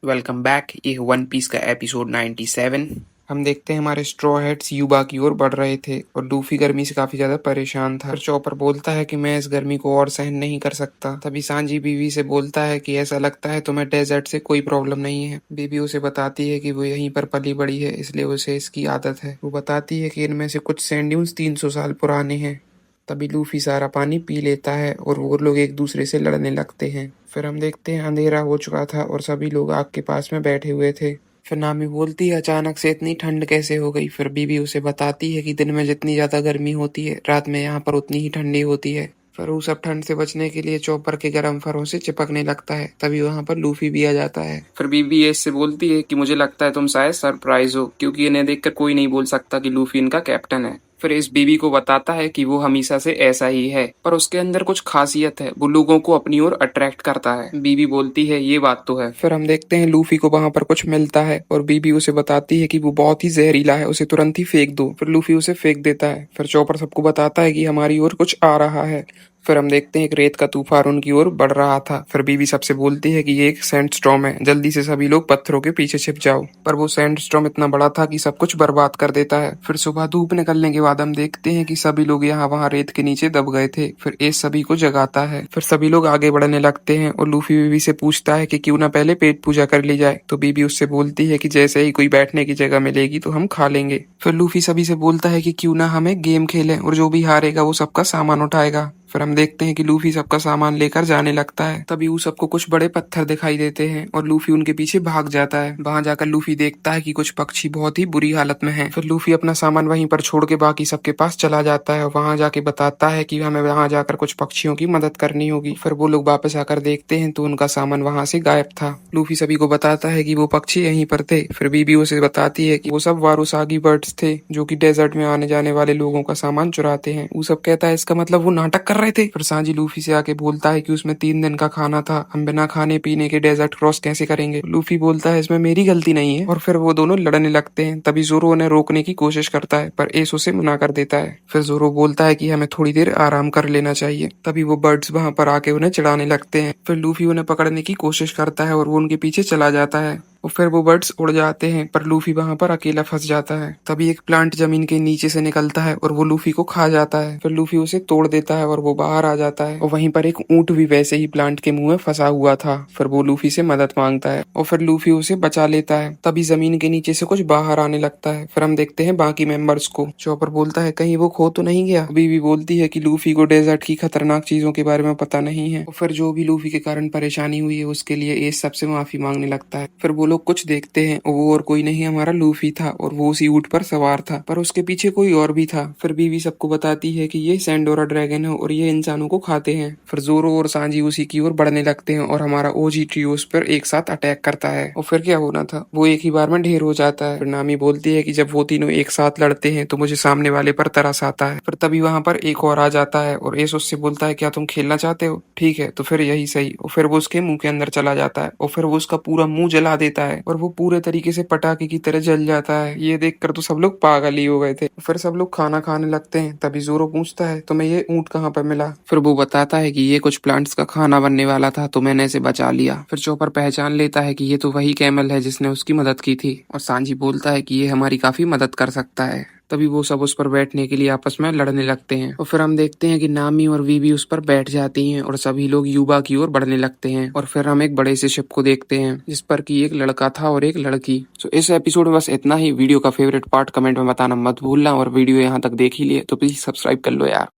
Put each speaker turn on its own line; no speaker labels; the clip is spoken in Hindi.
Welcome back. ये वन पीस का एपिसोड 97। हम देखते हैं हमारे स्ट्रॉ हेड्स युबा की ओर बढ़ रहे थे और लूफी गर्मी से काफी ज्यादा परेशान था। फिर चॉपर बोलता है कि मैं इस गर्मी को और सहन नहीं कर सकता। तभी सांजी बीवी से बोलता है कि ऐसा लगता है तुम्हें डेजर्ट से कोई प्रॉब्लम नहीं है। बीवी उसे बताती है कि वो यहीं पर पली बड़ी है, इसलिए उसे इसकी आदत है। वो बताती है कि इनमें से कुछ सैंड ड्यून्स 300 साल पुराने हैं। तभी लूफी सारा पानी पी लेता है और वो लोग एक दूसरे से लड़ने लगते हैं। फिर हम देखते हैं अंधेरा हो चुका था और सभी लोग आग के पास में बैठे हुए थे। फिर नामी बोलती है अचानक से इतनी ठंड कैसे हो गई। फिर बीबी उसे बताती है कि दिन में जितनी ज्यादा गर्मी होती है रात में यहाँ पर उतनी ही ठंडी होती है। फिर वो सब ठंड से बचने के लिए चॉपर के गर्म फरों से चिपकने लगता है। तभी वहां पर लूफी भी आ जाता है। फिर बीबी ये इससे बोलती है कि मुझे लगता है तुम शायद सरप्राइज हो, क्योंकि इन्हें देखकर कोई नहीं बोल सकता कि लूफी इनका कैप्टन है। फिर इस बीबी को बताता है कि वो हमेशा से ऐसा ही है, पर उसके अंदर कुछ खासियत है, वो लोगों को अपनी ओर अट्रैक्ट करता है। बीबी बोलती है ये बात तो है। फिर हम देखते हैं लूफी को वहां पर कुछ मिलता है और बीबी उसे बताती है कि वो बहुत ही जहरीला है, उसे तुरंत ही फेंक दो। फिर लूफी उसे फेंक देता है। फिर चॉपर सबको बताता है कि हमारी ओर कुछ आ रहा है। फिर हम देखते हैं एक रेत का तूफान उनकी ओर बढ़ रहा था। फिर बीबी सबसे बोलती है कि ये एक सैंड स्टॉर्म है, जल्दी से सभी लोग पत्थरों के पीछे छिप जाओ। पर वो सैंड स्टॉर्म इतना बड़ा था कि सब कुछ बर्बाद कर देता है। फिर सुबह धूप निकलने के बाद हम देखते हैं कि सभी लोग यहाँ वहाँ रेत के नीचे दब गए थे। फिर एस सभी को जगाता है। फिर सभी लोग आगे बढ़ने लगते हैं और लूफी बीबी से पूछता है कि क्यों ना पहले पेट पूजा कर ली जाए। तो बीबी उससे बोलती है कि जैसे ही कोई बैठने की जगह मिलेगी तो हम खा लेंगे। फिर लूफी सभी से बोलता है कि क्यों ना हमें गेम खेलें और जो भी हारेगा वो सबका सामान उठाएगा। फिर हम देखते हैं कि लूफी सबका सामान लेकर जाने लगता है। तभी वो सबको कुछ बड़े पत्थर दिखाई देते हैं और लूफी उनके पीछे भाग जाता है। वहां जाकर लूफी देखता है कि कुछ पक्षी बहुत ही बुरी हालत में हैं। फिर लूफी अपना सामान वहीं पर छोड़ के बाकी सबके पास चला जाता है और वहां जाके बताता है कि हमें वहां जाकर कुछ पक्षियों की मदद करनी होगी। फिर वो लोग वापस आकर देखते हैं तो उनका सामान वहां से गायब था। लूफी सभी को बताता है कि वो पक्षी यहीं पर थे। फिर बीबी उसे बताती है कि वो सब वारुसागी बर्ड्स थे जो कि डेजर्ट में आने जाने वाले लोगों का सामान चुराते हैं। वो सब कहता है इसका मतलब वो नाटक कर रहे थे। फिर सांजी लूफी से आके बोलता है कि उसमें 3 दिन का खाना था, हम बिना खाने पीने के डेजर्ट क्रॉस कैसे करेंगे। लूफी बोलता है इसमें मेरी गलती नहीं है और फिर वो दोनों लड़ने लगते हैं। तभी जोरो उन्हें रोकने की कोशिश करता है पर एस उसे मना कर देता है। फिर जोरो बोलता है कि हमें थोड़ी देर आराम कर लेना चाहिए। तभी वो बर्ड्स वहां पर आके उन्हें चिढ़ाने लगते हैं। फिर लूफी उन्हें पकड़ने की कोशिश करता है और वो उनके पीछे चला जाता है और फिर वो बर्ड्स उड़ जाते हैं पर लूफी वहां पर अकेला फंस जाता है। तभी एक प्लांट जमीन के नीचे से निकलता है और वो लूफी को खा जाता है। फिर लूफी उसे तोड़ देता है और वो बाहर आ जाता है और वहीं पर एक ऊंट भी वैसे ही प्लांट के मुंह में फंसा हुआ था। फिर वो लूफी से मदद मांगता है और फिर लूफी उसे बचा लेता है। तभी जमीन के नीचे से कुछ बाहर आने लगता है। फिर हम देखते हैं बाकी मेंबर्स को। चॉपर बोलता है कहीं वो खो तो नहीं गया। बीबी बोलती है कि लूफी को डेजर्ट की खतरनाक चीजों के बारे में पता नहीं है और फिर जो भी लूफी के कारण परेशानी हुई है उसके लिए एस सबसे माफी मांगने लगता है। फिर वो लोग कुछ देखते हैं और वो और कोई नहीं हमारा लूफी था और वो उसी ऊंट पर सवार था, पर उसके पीछे कोई और भी था। फिर बीवी सबको बताती है कि ये सैंडोरा ड्रैगन है और ये इंसानों को खाते हैं। फिर जोरो और सांजी उसी की ओर बढ़ने लगते हैं और हमारा ओजी ट्रियो उस पर एक साथ अटैक करता है और फिर क्या होना था वो एक ही बार में ढेर हो जाता है। फिर नामी बोलती है कि जब वो तीनों एक साथ लड़ते हैं तो मुझे सामने वाले पर तरस आता है। फिर तभी वहां पर एक और आ जाता है और एस उससे बोलता है क्या तुम खेलना चाहते हो, ठीक है तो फिर यही सही। और फिर वो उसके मुंह के अंदर चला जाता है और फिर वो उसका पूरा मुंह जला देता है और वो पूरे तरीके से पटाखे की तरह जल जाता है। ये देखकर तो सब लोग पागल ही हो गए थे। फिर सब लोग खाना खाने लगते हैं। तभी जोरो पूछता है तुम्हें ये ऊंट कहाँ पर मिला। फिर वो बताता है कि ये कुछ प्लांट्स का खाना बनने वाला था तो मैंने इसे बचा लिया। फिर चॉपर पहचान लेता है कि ये तो वही कैमल है जिसने उसकी मदद की थी और सांजी बोलता है कि ये हमारी काफी मदद कर सकता है। तभी वो सब उस पर बैठने के लिए आपस में लड़ने लगते हैं और फिर हम देखते हैं कि नामी और वीवी उस पर बैठ जाती हैं और सभी लोग युबा की ओर बढ़ने लगते हैं। और फिर हम एक बड़े से शिप को देखते हैं जिस पर कि एक लड़का था और एक लड़की। तो इस एपिसोड में बस इतना ही। वीडियो का फेवरेट पार्ट कमेंट में बताना मत भूलना और वीडियो यहाँ तक देख ही लिए तो प्लीज सब्सक्राइब कर लो यार।